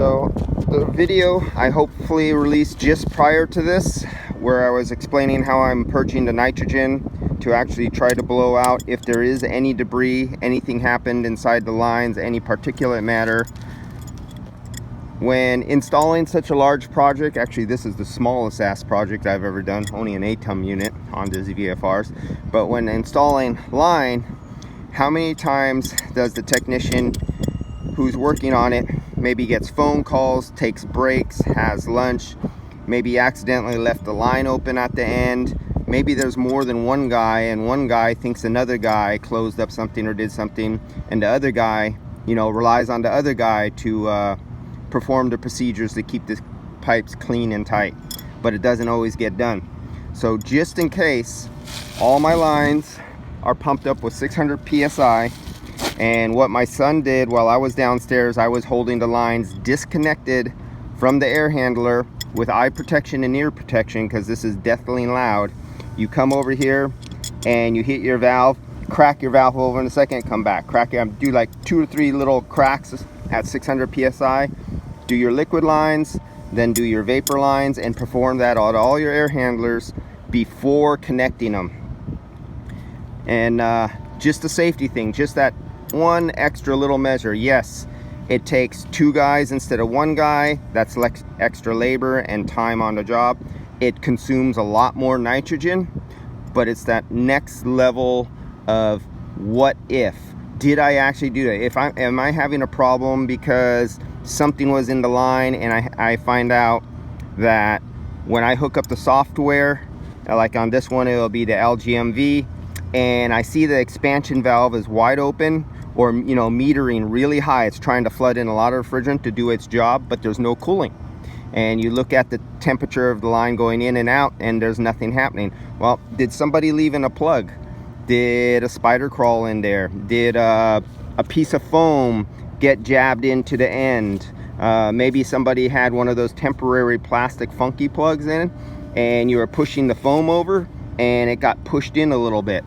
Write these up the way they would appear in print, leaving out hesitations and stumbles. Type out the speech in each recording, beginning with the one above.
So the video I hopefully released just prior to this, where I was explaining how I'm purging the nitrogen to actually try to blow out if there is any debris, anything happened inside the lines, any particulate matter. When installing such a large project, actually this is the smallest ass project I've ever done, only an 8-ton unit on the VFRs, but when installing line, how many times does the technician who's working on it maybe gets phone calls, takes breaks, has lunch, maybe accidentally left the line open at the end, maybe there's more than one guy and one guy thinks another guy closed up something or did something, and the other guy, you know, relies on the other guy to perform the procedures to keep the pipes clean and tight, but it doesn't always get done. So just in case, all my lines are pumped up with 600 psi, and what my son did while I was downstairs, I was holding the lines disconnected from the air handler with eye protection and ear protection because this is deathly loud. You come over here and you hit your valve, crack your valve over in a second, come back, crack it, do like 2 or 3 little cracks at 600 psi, do your liquid lines, then do your vapor lines, and perform that on all your air handlers before connecting them. And just a safety thing, just that one extra little measure. Yes, it takes 2 guys instead of 1 guy. That's extra labor and time on the job. It consumes a lot more nitrogen, but it's that next level of what if. Did I actually do that? Am I having a problem because something was in the line and I find out that when I hook up the software, like on this one it'll be the LGMV, and I see the expansion valve is wide open, or you know, metering really high, it's trying to flood in a lot of refrigerant to do its job, but there's no cooling, and you look at the temperature of the line going in and out and there's nothing happening. Well, did somebody leave in a plug? Did a spider crawl in there? Did a piece of foam get jabbed into the end? Maybe somebody had one of those temporary plastic funky plugs in and you were pushing the foam over and it got pushed in a little bit.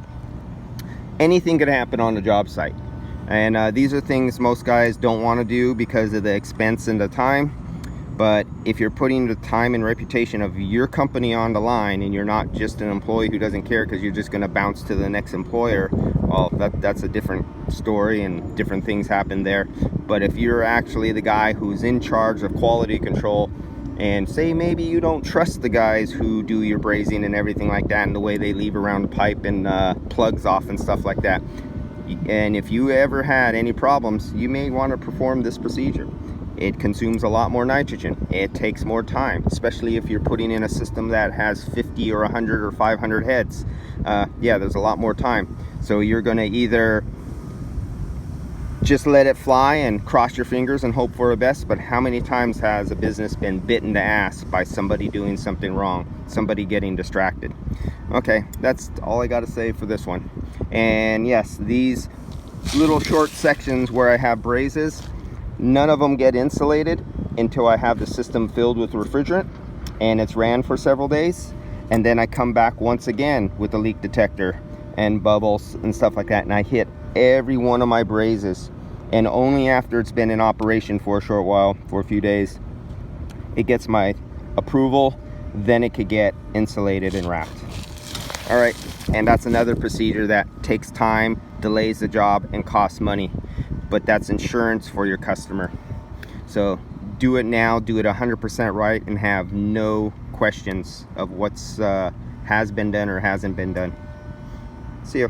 Anything could happen on the job site, and these are things most guys don't want to do because of the expense and the time. But if you're putting the time and reputation of your company on the line and you're not just an employee who doesn't care because you're just going to bounce to the next employer, well, that's a different story and different things happen there. But if you're actually the guy who's in charge of quality control, and say maybe you don't trust the guys who do your braising and everything like that and the way they leave around the pipe and plugs off and stuff like that, and if you ever had any problems, you may want to perform this procedure. It consumes a lot more nitrogen. It takes more time, especially if you're putting in a system that has 50 or 100 or 500 heads. Yeah, there's a lot more time. So you're going to either just let it fly and cross your fingers and hope for the best, but how many times has a business been bitten in the ass by somebody doing something wrong, somebody getting distracted? Okay, that's all I got to say for this one. And yes, these little short sections where I have braises, none of them get insulated until I have the system filled with refrigerant and it's ran for several days, and then I come back once again with the leak detector and bubbles and stuff like that, and I hit every one of my braises, and only after it's been in operation for a short while, for a few days, it gets my approval, then it could get insulated and wrapped. All right, and that's another procedure that takes time, delays the job, and costs money, but that's insurance for your customer. So do it now, do it 100% right, and have no questions of what's has been done or hasn't been done. See you.